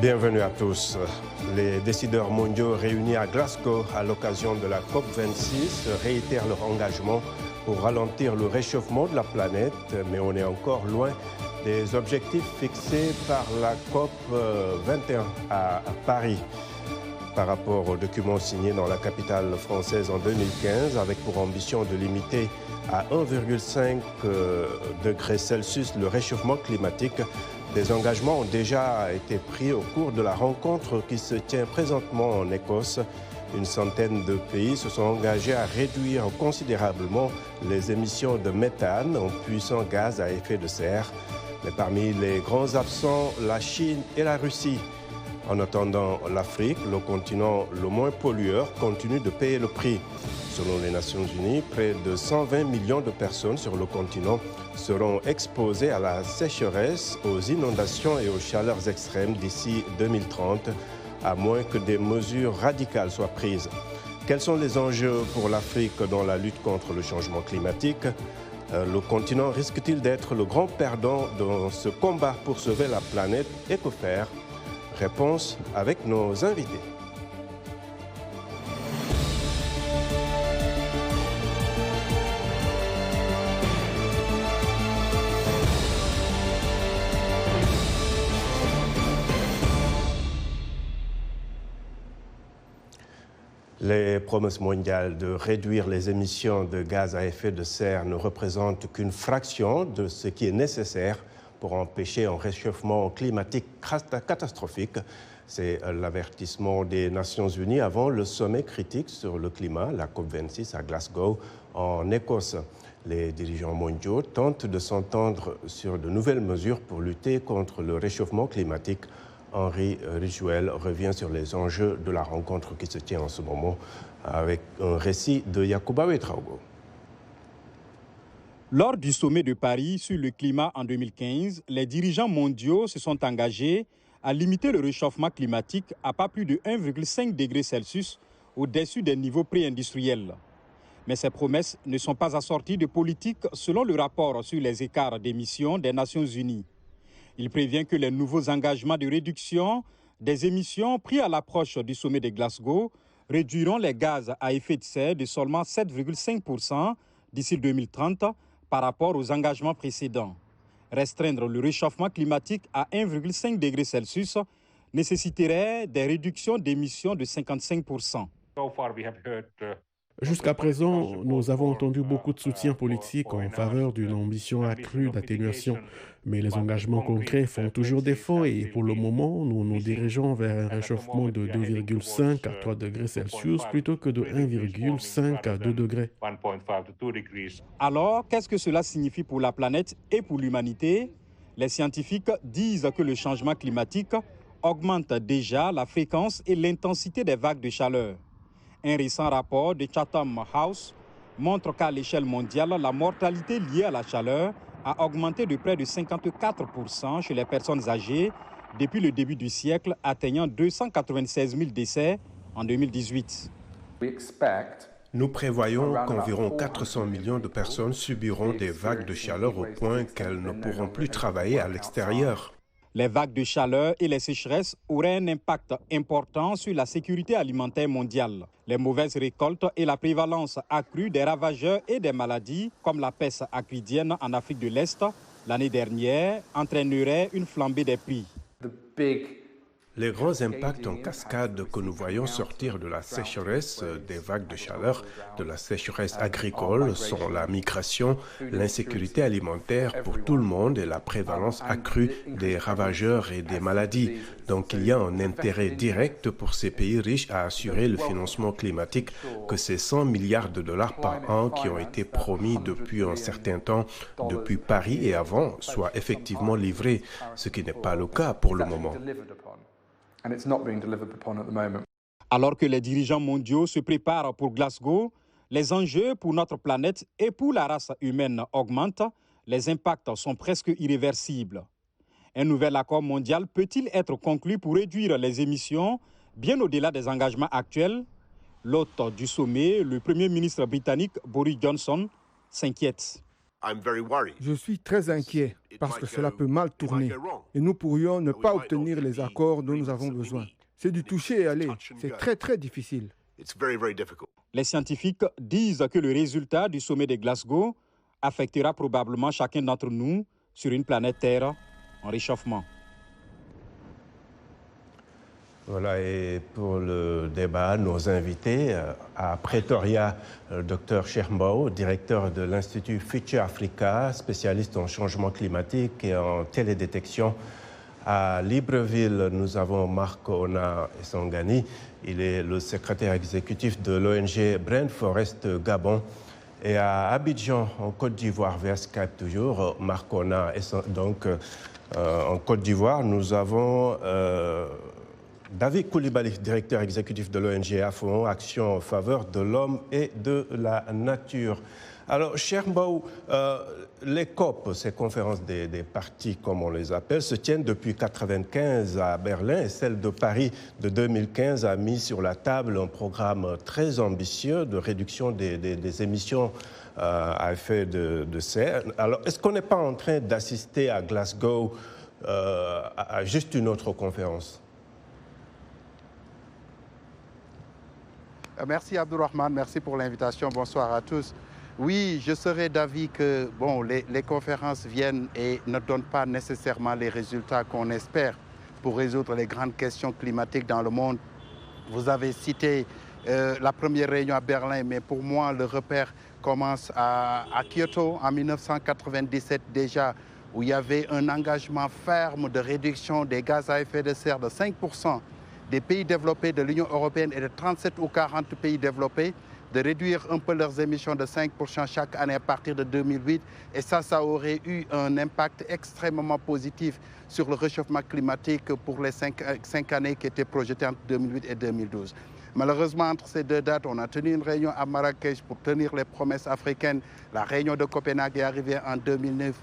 Bienvenue à tous. Les décideurs mondiaux réunis à Glasgow à l'occasion de la COP26 réitèrent leur engagement pour ralentir le réchauffement de la planète, mais on est encore loin des objectifs fixés par la COP21 à Paris. Par rapport au document signé dans la capitale française en 2015, avec pour ambition de limiter à 1,5 degrés Celsius le réchauffement climatique, des engagements ont déjà été pris au cours de la rencontre qui se tient présentement en Écosse. Une centaine de pays se sont engagés à réduire considérablement les émissions de méthane, un puissant gaz à effet de serre. Mais parmi les grands absents, la Chine et la Russie. En attendant, l'Afrique, le continent le moins pollueur, continue de payer le prix. Selon les Nations Unies, près de 120 millions de personnes sur le continent seront exposées à la sécheresse, aux inondations et aux chaleurs extrêmes d'ici 2030, à moins que des mesures radicales soient prises. Quels sont les enjeux pour l'Afrique dans la lutte contre le changement climatique ? Le continent risque-t-il d'être le grand perdant dans ce combat pour sauver la planète et que faire ? Réponse avec nos invités. Les promesses mondiales de réduire les émissions de gaz à effet de serre ne représentent qu'une fraction de ce qui est nécessaire pour empêcher un réchauffement climatique catastrophique. C'est l'avertissement des Nations Unies avant le sommet critique sur le climat, la COP26 à Glasgow, en Écosse. Les dirigeants mondiaux tentent de s'entendre sur de nouvelles mesures pour lutter contre le réchauffement climatique. Henri Ridgwell revient sur les enjeux de la rencontre qui se tient en ce moment avec un récit de Yacouba Ouedraogo. Lors du sommet de Paris sur le climat en 2015, les dirigeants mondiaux se sont engagés à limiter le réchauffement climatique à pas plus de 1,5 degré Celsius au-dessus des niveaux pré-industriels. Mais ces promesses ne sont pas assorties de politiques selon le rapport sur les écarts d'émissions des Nations Unies. Il prévient que les nouveaux engagements de réduction des émissions pris à l'approche du sommet de Glasgow réduiront les gaz à effet de serre de seulement 7,5% d'ici 2030 par rapport aux engagements précédents. Restreindre le réchauffement climatique à 1,5 degré Celsius nécessiterait des réductions d'émissions de 55%. Jusqu'à présent, nous avons entendu beaucoup de soutien politique en faveur d'une ambition accrue d'atténuation, mais les engagements concrets font toujours défaut et pour le moment, nous nous dirigeons vers un réchauffement de 2,5 à 3 degrés Celsius plutôt que de 1,5 à 2 degrés. Alors, qu'est-ce que cela signifie pour la planète et pour l'humanité ? Les scientifiques disent que le changement climatique augmente déjà la fréquence et l'intensité des vagues de chaleur. Un récent rapport de Chatham House montre qu'à l'échelle mondiale, la mortalité liée à la chaleur a augmenté de près de 54% chez les personnes âgées depuis le début du siècle, atteignant 296 000 décès en 2018. Nous prévoyons qu'environ 400 millions de personnes subiront des vagues de chaleur au point qu'elles ne pourront plus travailler à l'extérieur. Les vagues de chaleur et les sécheresses auraient un impact important sur la sécurité alimentaire mondiale. Les mauvaises récoltes et la prévalence accrue des ravageurs et des maladies, comme la peste aquidienne en Afrique de l'Est, l'année dernière, entraîneraient une flambée des prix. Les grands impacts en cascade que nous voyons sortir de la sécheresse, des vagues de chaleur, de la sécheresse agricole sont la migration, l'insécurité alimentaire pour tout le monde et la prévalence accrue des ravageurs et des maladies. Donc il y a un intérêt direct pour ces pays riches à assurer le financement climatique que ces 100 milliards de dollars par an qui ont été promis depuis un certain temps, depuis Paris et avant, soient effectivement livrés, ce qui n'est pas le cas pour le moment. Alors que les dirigeants mondiaux se préparent pour Glasgow, les enjeux pour notre planète et pour la race humaine augmentent, les impacts sont presque irréversibles. Un nouvel accord mondial peut-il être conclu pour réduire les émissions bien au-delà des engagements actuels? L'hôte du sommet, le Premier ministre britannique Boris Johnson, s'inquiète. Je suis très inquiet parce que cela peut mal tourner et nous pourrions ne pas obtenir les accords dont nous avons besoin. C'est du toucher et aller. C'est très, très difficile. Les scientifiques disent que le résultat du sommet de Glasgow affectera probablement chacun d'entre nous sur une planète Terre en réchauffement. Voilà, et pour le débat, nos invités à Pretoria, le Dr Chermbao, directeur de l'Institut Future Africa, spécialiste en changement climatique et en télédétection. À Libreville, nous avons Marc Ona Essangani. Il est le secrétaire exécutif de l'ONG Brain Forest Gabon. Et à Abidjan, en Côte d'Ivoire, via Skype toujours, Marc Ona. Donc, en Côte d'Ivoire, nous avons David Coulibaly, directeur exécutif de l'ONG AFON, Action en faveur de l'homme et de la nature. Alors, Chermbao, les COP, ces conférences des partis, comme on les appelle, se tiennent depuis 1995 à Berlin, et celle de Paris de 2015 a mis sur la table un programme très ambitieux de réduction des émissions à effet de serre. Alors, est-ce qu'on n'est pas en train d'assister à Glasgow à juste une autre conférence? Merci Abdourahmane, merci pour l'invitation. Bonsoir à tous. Oui, je serais d'avis que les conférences viennent et ne donnent pas nécessairement les résultats qu'on espère pour résoudre les grandes questions climatiques dans le monde. Vous avez cité la première réunion à Berlin, mais pour moi, le repère commence à Kyoto en 1997 déjà, où il y avait un engagement ferme de réduction des gaz à effet de serre de 5% des pays développés de l'Union européenne et de 37 ou 40 pays développés, de réduire un peu leurs émissions de 5% chaque année à partir de 2008. Et ça aurait eu un impact extrêmement positif sur le réchauffement climatique pour les 5 années qui étaient projetées entre 2008 et 2012. Malheureusement, entre ces deux dates, on a tenu une réunion à Marrakech pour tenir les promesses africaines. La réunion de Copenhague est arrivée en 2009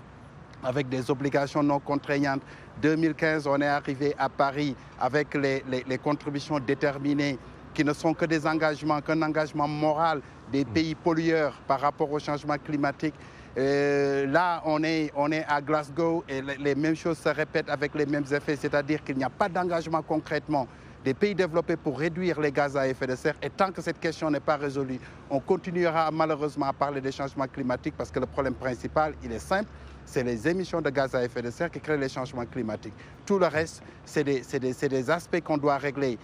avec des obligations non contraignantes. 2015, on est arrivé à Paris avec les contributions déterminées qui ne sont que des engagements, qu'un engagement moral des pays pollueurs par rapport au changement climatique. Là, on est à Glasgow et les mêmes choses se répètent avec les mêmes effets, c'est-à-dire qu'il n'y a pas d'engagement concrètement des pays développés pour réduire les gaz à effet de serre. Et tant que cette question n'est pas résolue, on continuera malheureusement à parler des changements climatiques parce que le problème principal, il est simple, c'est les émissions de gaz à effet de serre qui créent les changements climatiques. Tout le reste, c'est des aspects qu'on doit régler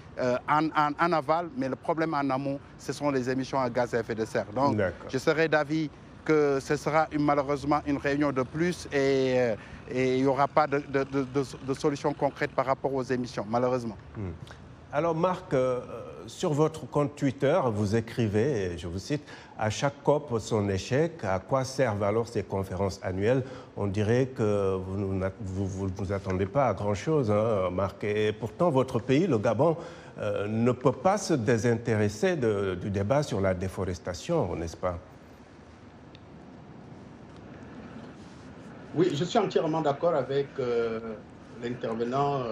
en aval, mais le problème en amont, ce sont les émissions à gaz à effet de serre. Donc, je serais d'avis que ce sera malheureusement une réunion de plus et il n'y aura pas de solution concrète par rapport aux émissions, malheureusement. Alors Marc, sur votre compte Twitter, vous écrivez, et je vous cite, « À chaque COP, son échec, à quoi servent alors ces conférences annuelles ?» On dirait que vous ne vous attendez pas à grand-chose, hein, Marc. Et pourtant, votre pays, le Gabon, ne peut pas se désintéresser du débat sur la déforestation, n'est-ce pas? Oui, je suis entièrement d'accord avec l'intervenant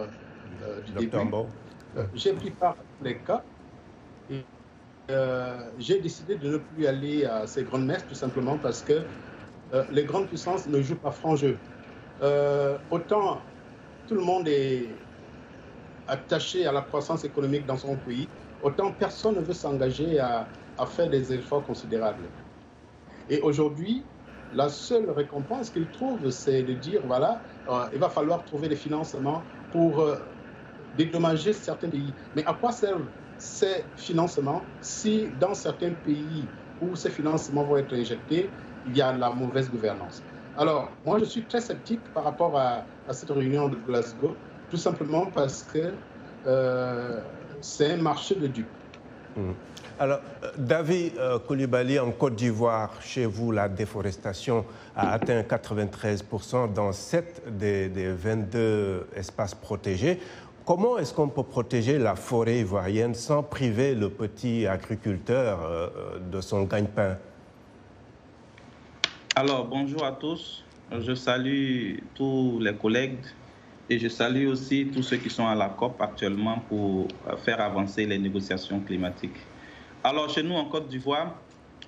du début. J'ai pris part à tous les cas et j'ai décidé de ne plus aller à ces grandes messes tout simplement parce que les grandes puissances ne jouent pas franc jeu. Autant tout le monde est attaché à la croissance économique dans son pays, autant personne ne veut s'engager à faire des efforts considérables. Et aujourd'hui, la seule récompense qu'ils trouvent, c'est de dire, voilà, il va falloir trouver des financements pour dédommager certains pays. Mais à quoi servent ces financements si dans certains pays où ces financements vont être injectés, il y a la mauvaise gouvernance? Alors, moi, je suis très sceptique par rapport à cette réunion de Glasgow, tout simplement parce que c'est un marché de dupes. Alors, David Coulibaly, en Côte d'Ivoire, chez vous, la déforestation a atteint 93% dans 7 des 22 espaces protégés. Comment est-ce qu'on peut protéger la forêt ivoirienne sans priver le petit agriculteur de son gagne-pain? Alors, bonjour à tous. Je salue tous les collègues et je salue aussi tous ceux qui sont à la COP actuellement pour faire avancer les négociations climatiques. Alors, chez nous, en Côte d'Ivoire,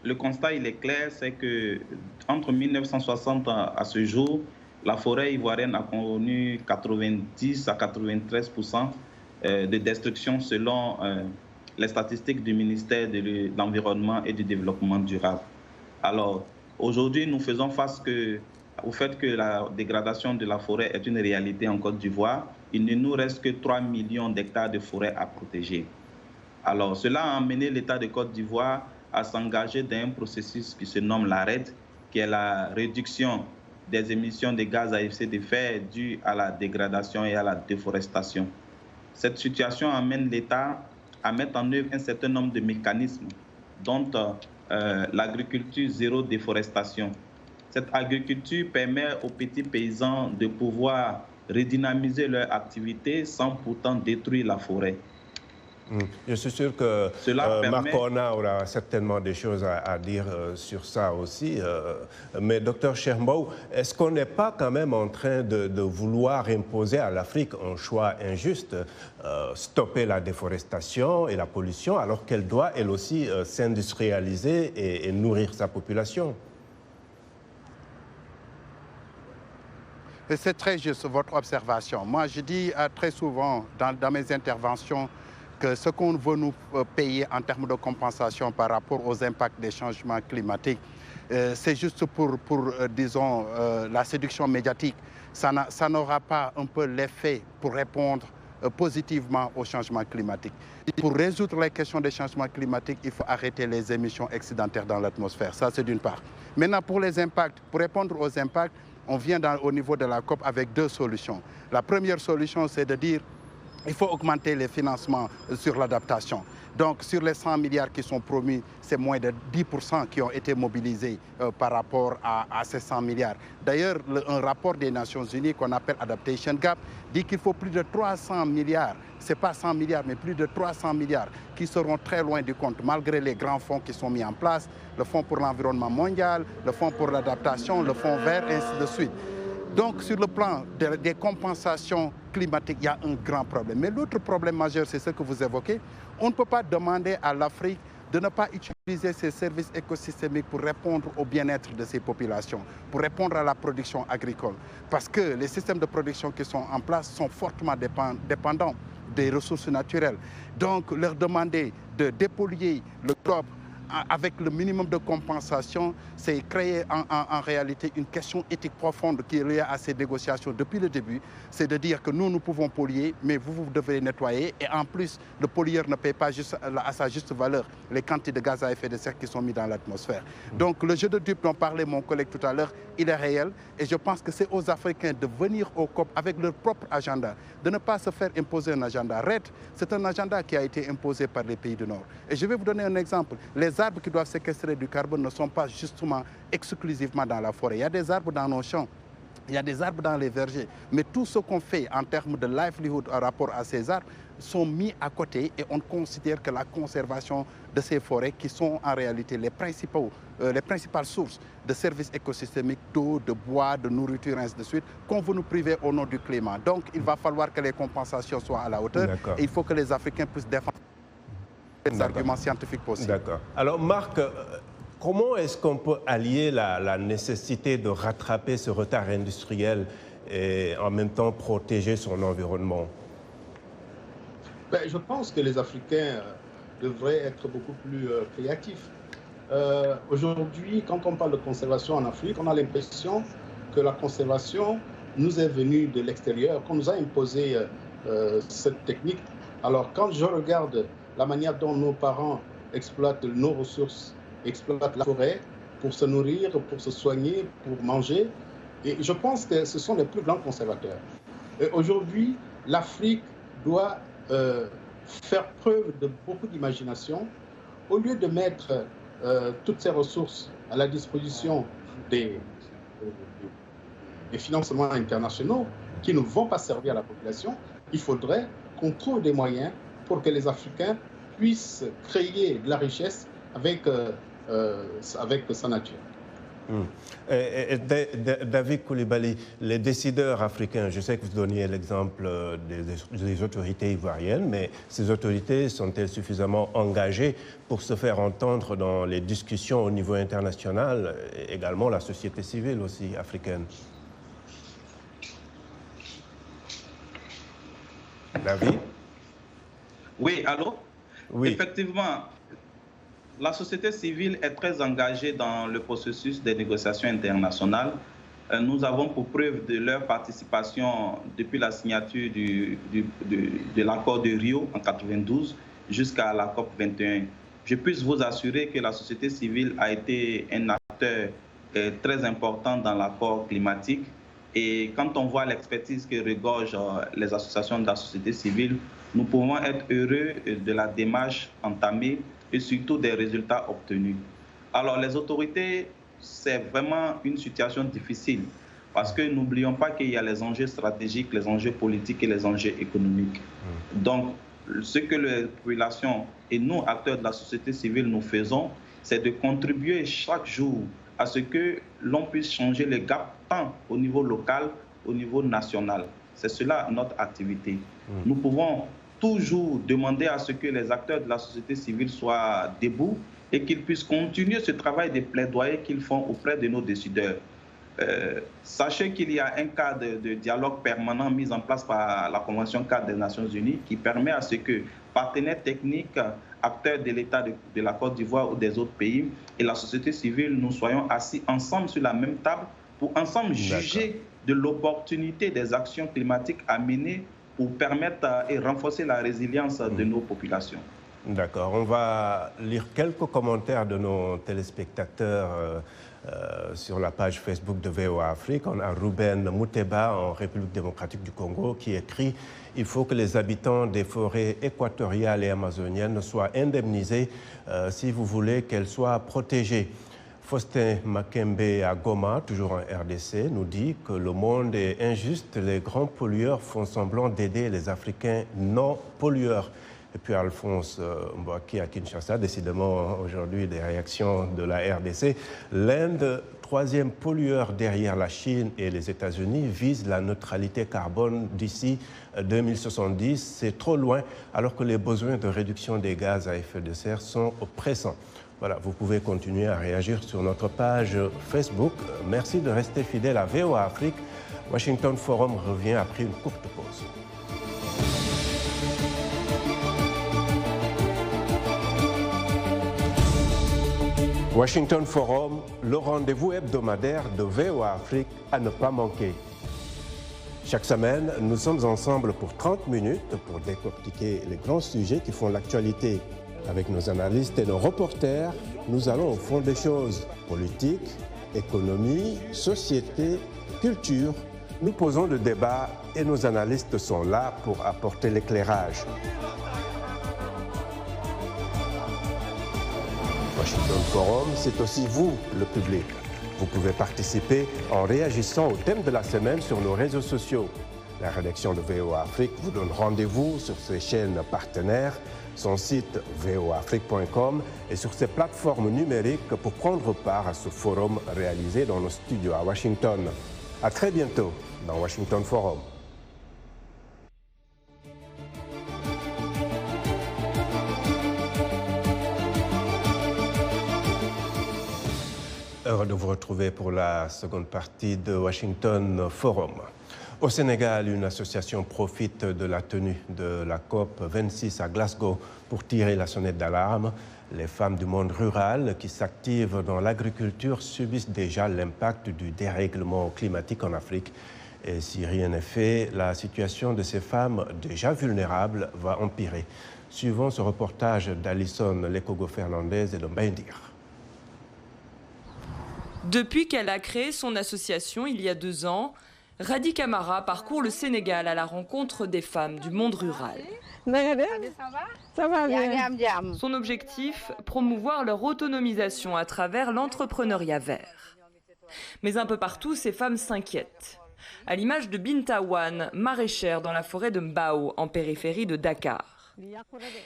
le constat, il est clair, c'est que entre 1960 à ce jour, la forêt ivoirienne a connu 90 à 93% de destruction selon les statistiques du ministère de l'Environnement et du Développement durable. Alors, aujourd'hui, nous faisons face au fait que la dégradation de la forêt est une réalité en Côte d'Ivoire. Il ne nous reste que 3 millions d'hectares de forêt à protéger. Alors, cela a amené l'État de Côte d'Ivoire à s'engager dans un processus qui se nomme la RED, qui est la réduction des émissions de gaz à effet de serre dues à la dégradation et à la déforestation. Cette situation amène l'État à mettre en œuvre un certain nombre de mécanismes, dont l'agriculture zéro déforestation. Cette agriculture permet aux petits paysans de pouvoir redynamiser leur activité sans pourtant détruire la forêt. Je suis sûr que Marcona aura certainement des choses à dire sur ça aussi. Mais Dr Chermbou, est-ce qu'on n'est pas quand même en train de vouloir imposer à l'Afrique un choix injuste, stopper la déforestation et la pollution, alors qu'elle doit elle aussi s'industrialiser et nourrir sa population? C'est très juste votre observation. Moi, je dis très souvent dans mes interventions que ce qu'on veut nous payer en termes de compensation par rapport aux impacts des changements climatiques, c'est juste pour disons, la séduction médiatique. Ça n'aura pas un peu l'effet pour répondre positivement au changement climatique. Pour résoudre les questions des changements climatiques, il faut arrêter les émissions excédentaires dans l'atmosphère. Ça, c'est d'une part. Maintenant, pour les impacts, pour répondre aux impacts, on vient au niveau de la COP avec deux solutions. La première solution, c'est de dire il faut augmenter les financements sur l'adaptation. Donc, sur les 100 milliards qui sont promis, c'est moins de 10% qui ont été mobilisés par rapport à ces 100 milliards. D'ailleurs, un rapport des Nations Unies qu'on appelle Adaptation Gap dit qu'il faut plus de 300 milliards. Ce n'est pas 100 milliards, mais plus de 300 milliards qui seront très loin du compte, malgré les grands fonds qui sont mis en place, le Fonds pour l'environnement mondial, le Fonds pour l'adaptation, le Fonds vert, et ainsi de suite. Donc, sur le plan des compensations climatiques, il y a un grand problème. Mais l'autre problème majeur, c'est ce que vous évoquez. On ne peut pas demander à l'Afrique de ne pas utiliser ses services écosystémiques pour répondre au bien-être de ses populations, pour répondre à la production agricole. Parce que les systèmes de production qui sont en place sont fortement dépendants des ressources naturelles. Donc, leur demander de dépolluer le globe avec le minimum de compensation, c'est créer en réalité une question éthique profonde qui est liée à ces négociations depuis le début. C'est de dire que nous pouvons polluer, mais vous devez nettoyer. Et en plus, le pollueur ne paye pas à sa juste valeur les quantités de gaz à effet de serre qui sont mis dans l'atmosphère. Donc le jeu de dupes dont parlait mon collègue tout à l'heure, il est réel. Et je pense que c'est aux Africains de venir au COP avec leur propre agenda, de ne pas se faire imposer un agenda. RED, c'est un agenda qui a été imposé par les pays du Nord. Et je vais vous donner un exemple. Les arbres qui doivent séquestrer du carbone ne sont pas justement exclusivement dans la forêt. Il y a des arbres dans nos champs, il y a des arbres dans les vergers. Mais tout ce qu'on fait en termes de livelihood en rapport à ces arbres sont mis à côté et on considère que la conservation de ces forêts, qui sont en réalité les principales sources de services écosystémiques, d'eau, de bois, de nourriture, ainsi de suite, qu'on veut nous priver au nom du climat. Donc il va falloir que les compensations soient à la hauteur et il faut que les Africains puissent défendre les arguments scientifiques possibles. D'accord. Alors Marc, comment est-ce qu'on peut allier la nécessité de rattraper ce retard industriel et en même temps protéger son environnement? Je pense que les Africains devraient être beaucoup plus créatifs. Aujourd'hui, quand on parle de conservation en Afrique, on a l'impression que la conservation nous est venue de l'extérieur, qu'on nous a imposé cette technique. Alors quand je regarde la manière dont nos parents exploitent nos ressources, exploitent la forêt pour se nourrir, pour se soigner, pour manger, et je pense que ce sont les plus grands conservateurs. Aujourd'hui, l'Afrique doit faire preuve de beaucoup d'imagination. Au lieu de mettre toutes ces ressources à la disposition des financements internationaux qui ne vont pas servir à la population, il faudrait qu'on trouve des moyens pour que les Africains puissent créer de la richesse avec sa nature. David Coulibaly, les décideurs africains, je sais que vous donniez l'exemple des autorités ivoiriennes, mais ces autorités sont-elles suffisamment engagées pour se faire entendre dans les discussions au niveau international, et également la société civile aussi africaine? David? Oui, allô? Oui. Effectivement, la société civile est très engagée dans le processus des négociations internationales. Nous avons pour preuve de leur participation depuis la signature de l'accord de Rio en 1992 jusqu'à la COP 21. Je puis vous assurer que la société civile a été un acteur très important dans l'accord climatique. Et quand on voit l'expertise que regorgent les associations de la société civile, nous pouvons être heureux de la démarche entamée et surtout des résultats obtenus. Alors les autorités, c'est vraiment une situation difficile parce que n'oublions pas qu'il y a les enjeux stratégiques, les enjeux politiques et les enjeux économiques. Donc ce que les populations et nous, acteurs de la société civile, nous faisons, c'est de contribuer chaque jour à ce que l'on puisse changer le gap tant au niveau local, au niveau national. C'est cela notre activité. Nous pouvons toujours demander à ce que les acteurs de la société civile soient debout et qu'ils puissent continuer ce travail de plaidoyer qu'ils font auprès de nos décideurs. Sachez qu'il y a un cadre de dialogue permanent mis en place par la Convention cadre des Nations Unies qui permet à ce que partenaires techniques, acteurs de l'État de la Côte d'Ivoire ou des autres pays et la société civile, nous soyons assis ensemble sur la même table pour ensemble juger de l'opportunité des actions climatiques à mener pour permettre et renforcer la résilience de nos populations. D'accord. On va lire quelques commentaires de nos téléspectateurs sur la page Facebook de VOA Afrique. On a Ruben Mouteba en République démocratique du Congo qui écrit « Il faut que les habitants des forêts équatoriales et amazoniennes soient indemnisés si vous voulez qu'elles soient protégées ». Faustin Makembe à Goma, toujours en RDC, nous dit que le monde est injuste, les grands pollueurs font semblant d'aider les Africains non pollueurs. Et puis Alphonse Mbouaki à Kinshasa, décidément aujourd'hui des réactions de la RDC. L'Inde, troisième pollueur derrière la Chine et les États-Unis, vise la neutralité carbone d'ici 2070. C'est trop loin alors que les besoins de réduction des gaz à effet de serre sont pressants. Voilà, vous pouvez continuer à réagir sur notre page Facebook. Merci de rester fidèle à VOA Afrique. Washington Forum revient après une courte pause. Washington Forum, le rendez-vous hebdomadaire de VOA Afrique à ne pas manquer. Chaque semaine, nous sommes ensemble pour 30 minutes pour décortiquer les grands sujets qui font l'actualité. Avec nos analystes et nos reporters, nous allons au fond des choses. Politique, économie, société, culture. Nous posons le débat et nos analystes sont là pour apporter l'éclairage. Washington Forum, c'est aussi vous, le public. Vous pouvez participer en réagissant au thème de la semaine sur nos réseaux sociaux. La rédaction de VOA Afrique vous donne rendez-vous sur ses chaînes partenaires, son site voafrique.com et sur ses plateformes numériques pour prendre part à ce forum réalisé dans nos studios à Washington. À très bientôt dans Washington Forum. Heureux de vous retrouver pour la seconde partie de Washington Forum. Au Sénégal, une association profite de la tenue de la COP 26 à Glasgow pour tirer la sonnette d'alarme. Les femmes du monde rural qui s'activent dans l'agriculture subissent déjà l'impact du dérèglement climatique en Afrique. Et si rien n'est fait, la situation de ces femmes déjà vulnérables va empirer. Suivons ce reportage d'Alison Lekogo-Fernandez et de Mbendir. Depuis qu'elle a créé son association il y a 2 ans, Radi Camara parcourt le Sénégal à la rencontre des femmes du monde rural. Ça va bien. Son objectif, promouvoir leur autonomisation à travers l'entrepreneuriat vert. Mais un peu partout, ces femmes s'inquiètent. À l'image de Binta Wan, maraîchère dans la forêt de Mbao, en périphérie de Dakar.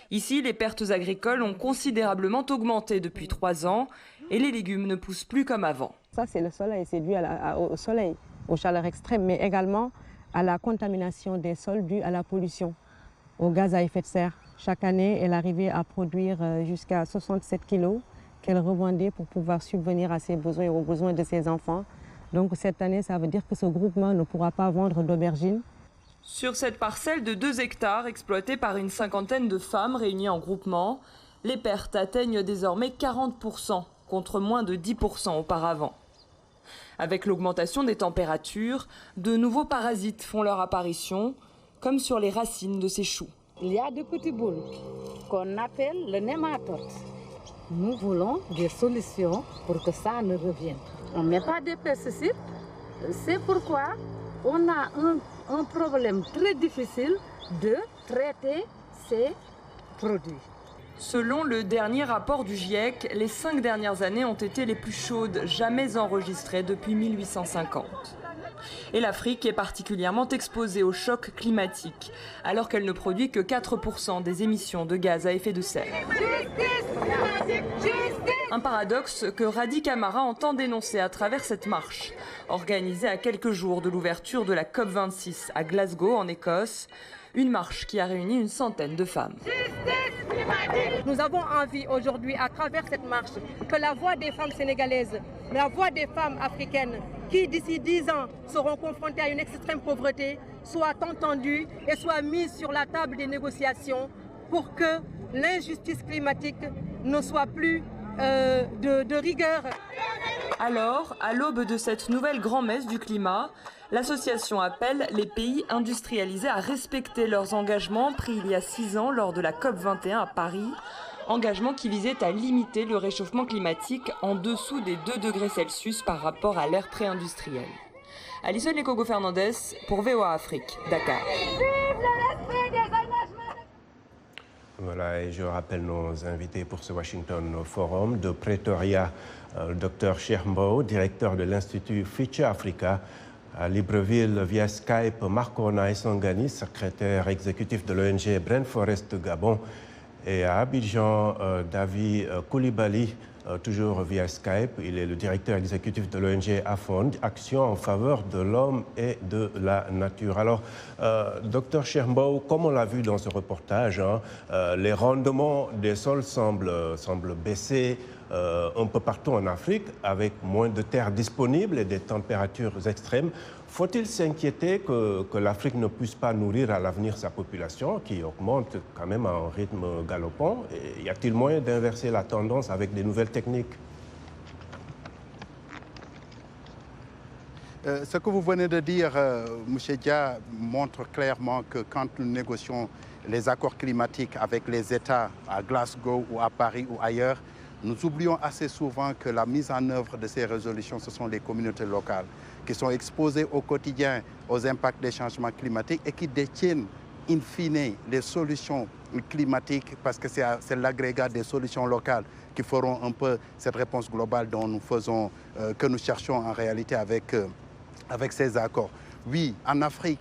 Ici, les pertes agricoles ont considérablement augmenté depuis 3 ans et les légumes ne poussent plus comme avant. Ça, c'est le soleil, c'est dû au soleil, aux chaleurs extrêmes, mais également à la contamination des sols due à la pollution, au gaz à effet de serre. Chaque année, elle arrivait à produire jusqu'à 67 kilos qu'elle revendait pour pouvoir subvenir à ses besoins et aux besoins de ses enfants. Donc cette année, ça veut dire que ce groupement ne pourra pas vendre d'aubergines. Sur cette parcelle de 2 hectares exploitée par une cinquantaine de femmes réunies en groupement, les pertes atteignent désormais 40%, contre moins de 10% auparavant. Avec l'augmentation des températures, de nouveaux parasites font leur apparition, comme sur les racines de ces choux. Il y a des petits boules qu'on appelle le nématode. Nous voulons des solutions pour que ça ne revienne. On ne met pas de pesticides, c'est pourquoi on a un problème très difficile de traiter ces produits. Selon le dernier rapport du GIEC, les 5 dernières années ont été les plus chaudes jamais enregistrées depuis 1850. Et l'Afrique est particulièrement exposée au choc climatique, alors qu'elle ne produit que 4% des émissions de gaz à effet de serre. Un paradoxe que Radi Camara entend dénoncer à travers cette marche, organisée à quelques jours de l'ouverture de la COP26 à Glasgow, en Écosse, une marche qui a réuni une centaine de femmes. Nous avons envie aujourd'hui, à travers cette marche, que la voix des femmes sénégalaises, la voix des femmes africaines, qui d'ici 10 ans seront confrontées à une extrême pauvreté, soit entendue et soit mise sur la table des négociations pour que l'injustice climatique ne soit plus de rigueur. Alors, à l'aube de cette nouvelle grand-messe du climat, l'association appelle les pays industrialisés à respecter leurs engagements pris il y a 6 ans lors de la COP21 à Paris, engagements qui visaient à limiter le réchauffement climatique en dessous des 2 degrés Celsius par rapport à l'ère pré-industrielle. Alison Lekogo-Fernandez pour VOA Afrique, Dakar. Voilà, et je rappelle nos invités pour ce Washington Forum. De Pretoria, le Dr Cheikh Mbow, directeur de l'Institut Future Africa. À Libreville, via Skype, Marco Naïsangani, secrétaire exécutif de l'ONG Brain Forest de Gabon. Et à Abidjan, David Koulibaly, toujours via Skype. Il est le directeur exécutif de l'ONG AFOND, Action en faveur de l'homme et de la nature. Alors, Dr Cheikh Mbow, comme on l'a vu dans ce reportage, les rendements des sols semblent baisser un peu partout en Afrique, avec moins de terres disponibles et des températures extrêmes. Faut-il s'inquiéter que l'Afrique ne puisse pas nourrir à l'avenir sa population, qui augmente quand même à un rythme galopant? Et y a-t-il moyen d'inverser la tendance avec des nouvelles techniques? Ce que vous venez de dire, M. Dia, montre clairement que quand nous négocions les accords climatiques avec les États à Glasgow ou à Paris ou ailleurs, nous oublions assez souvent que la mise en œuvre de ces résolutions, ce sont les communautés locales qui sont exposées au quotidien aux impacts des changements climatiques et qui détiennent in fine les solutions climatiques, parce que c'est l'agrégat des solutions locales qui feront un peu cette réponse globale dont nous faisons, que nous cherchons en réalité avec ces accords. Oui, en Afrique,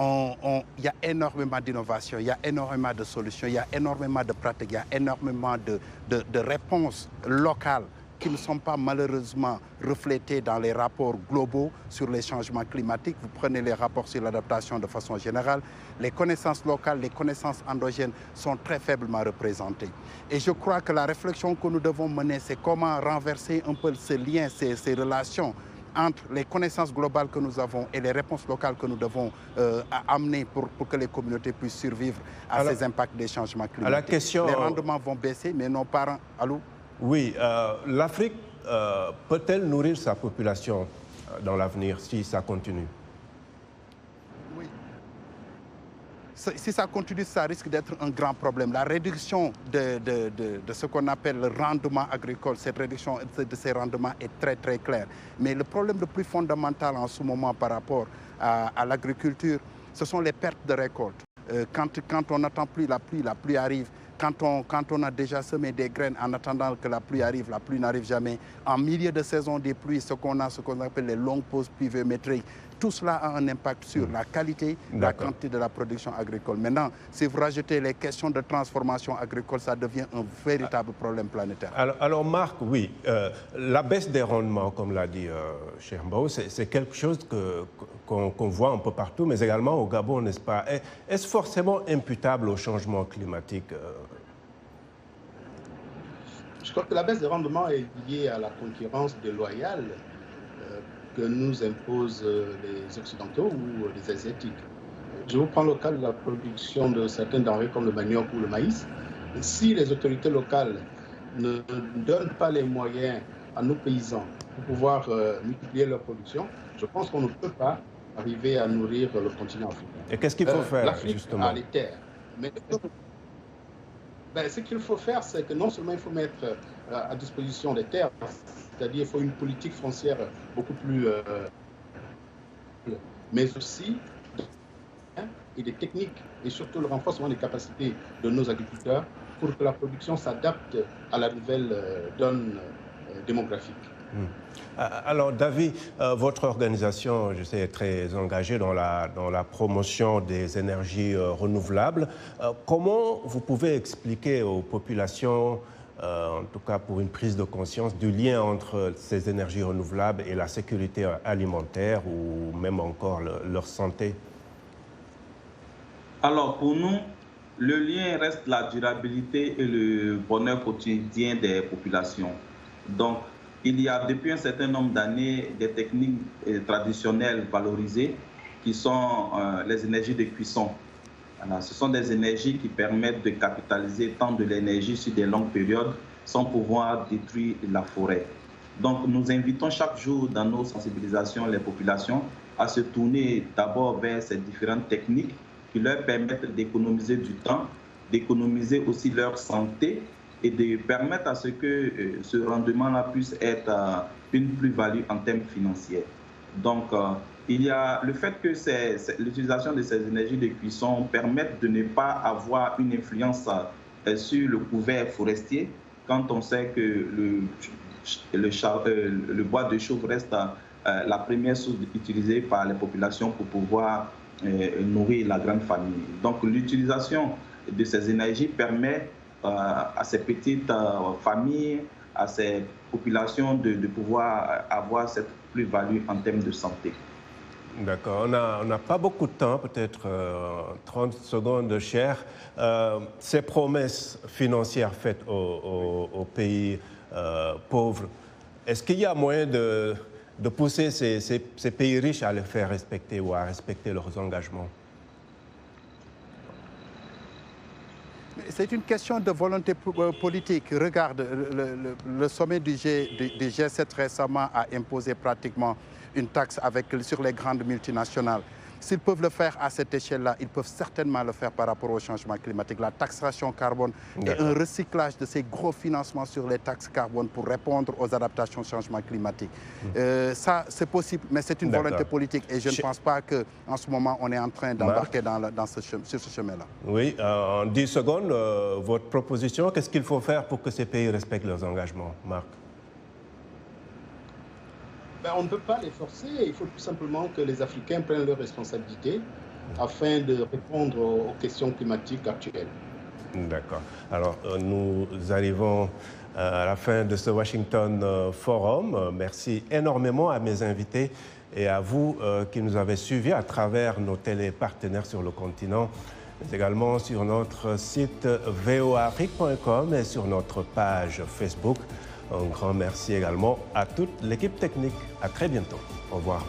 il y a énormément d'innovation, il y a énormément de solutions, il y a énormément de pratiques, il y a énormément de réponses locales qui ne sont pas malheureusement reflétées dans les rapports globaux sur les changements climatiques. Vous prenez les rapports sur l'adaptation de façon générale, les connaissances locales, les connaissances endogènes sont très faiblement représentées. Et je crois que la réflexion que nous devons mener, c'est comment renverser un peu ces liens, ces relations entre les connaissances globales que nous avons et les réponses locales que nous devons amener pour que les communautés puissent survivre à ces impacts des changements climatiques. Les rendements vont baisser, mais nos parents... Allô? Oui, l'Afrique peut-elle nourrir sa population dans l'avenir si ça continue? Oui. Si ça continue, ça risque d'être un grand problème. La réduction de ce qu'on appelle le rendement agricole, cette réduction de ces rendements est très très claire. Mais le problème le plus fondamental en ce moment par rapport à l'agriculture, ce sont les pertes de récolte. Quand on n'attend plus la pluie arrive. quand on a déjà semé des graines en attendant que la pluie n'arrive jamais. En milieu de saison des pluies, ce qu'on appelle les longues pauses pluviométriques, tout cela a un impact sur la qualité, la quantité de la production agricole. Maintenant, si vous rajoutez les questions de transformation agricole, ça devient un véritable problème planétaire. Alors Marc, oui, la baisse des rendements, comme l'a dit Chermbo, c'est quelque chose qu'on voit un peu partout, mais également au Gabon, n'est-ce pas? Est-ce forcément imputable au changement climatique? Je crois que la baisse des rendements est liée à la concurrence déloyale que nous imposent les Occidentaux ou les Asiatiques. Je vous prends le cas de la production de certaines denrées comme le manioc ou le maïs. Si les autorités locales ne donnent pas les moyens à nos paysans pour pouvoir multiplier leur production, je pense qu'on ne peut pas arriver à nourrir le continent africain. Et qu'est-ce qu'il faut faire, l'Afrique justement? a les terres. Mais ce qu'il faut faire, c'est que non seulement il faut mettre à disposition des terres, c'est-à-dire qu'il faut une politique foncière beaucoup plus... mais aussi et des techniques et surtout le renforcement des capacités de nos agriculteurs pour que la production s'adapte à la nouvelle donne démographique. Alors David, votre organisation, je sais, est très engagée dans la promotion des énergies renouvelables. Comment vous pouvez expliquer aux populations, en tout cas pour une prise de conscience, du lien entre ces énergies renouvelables et la sécurité alimentaire ou même encore leur santé? Alors pour nous, le lien reste la durabilité et le bonheur quotidien des populations. Donc, il y a depuis un certain nombre d'années des techniques traditionnelles valorisées qui sont les énergies de cuisson. Alors, ce sont des énergies qui permettent de capitaliser tant de l'énergie sur des longues périodes sans pouvoir détruire la forêt. Donc nous invitons chaque jour dans nos sensibilisations les populations à se tourner d'abord vers ces différentes techniques qui leur permettent d'économiser du temps, d'économiser aussi leur santé et de permettre à ce que ce rendement-là puisse être une plus-value en termes financiers. Donc, il y a le fait que l'utilisation de ces énergies de cuisson permette de ne pas avoir une influence sur le couvert forestier quand on sait que le bois de chauffe reste la première source utilisée par les populations pour pouvoir nourrir la grande famille. Donc, l'utilisation de ces énergies permet à ces petites familles, à ces populations de pouvoir avoir cette plus-value en termes de santé. D'accord. On n'a pas beaucoup de temps, peut-être 30 secondes, Cher. Ces promesses financières faites aux pays pauvres, est-ce qu'il y a moyen de pousser ces pays riches à les faire respecter ou à respecter leurs engagements? C'est une question de volonté politique. Regarde, le sommet du G7 récemment a imposé pratiquement une taxe sur les grandes multinationales. S'ils peuvent le faire à cette échelle-là, ils peuvent certainement le faire par rapport au changement climatique. La taxation carbone et un recyclage de ces gros financements sur les taxes carbone pour répondre aux adaptations au changement climatique. Ça, c'est possible, mais c'est une volonté politique et je ne pense pas qu'en ce moment, on est en train d'embarquer sur ce chemin-là. Oui, en 10 secondes, votre proposition, qu'est-ce qu'il faut faire pour que ces pays respectent leurs engagements, Marc? On ne peut pas les forcer, il faut tout simplement que les Africains prennent leurs responsabilités afin de répondre aux questions climatiques actuelles. D'accord. Alors, nous arrivons à la fin de ce Washington Forum. Merci énormément à mes invités et à vous qui nous avez suivis à travers nos télépartenaires sur le continent, mais également sur notre site voaafrique.com et sur notre page Facebook. Un grand merci également à toute l'équipe technique. À très bientôt. Au revoir.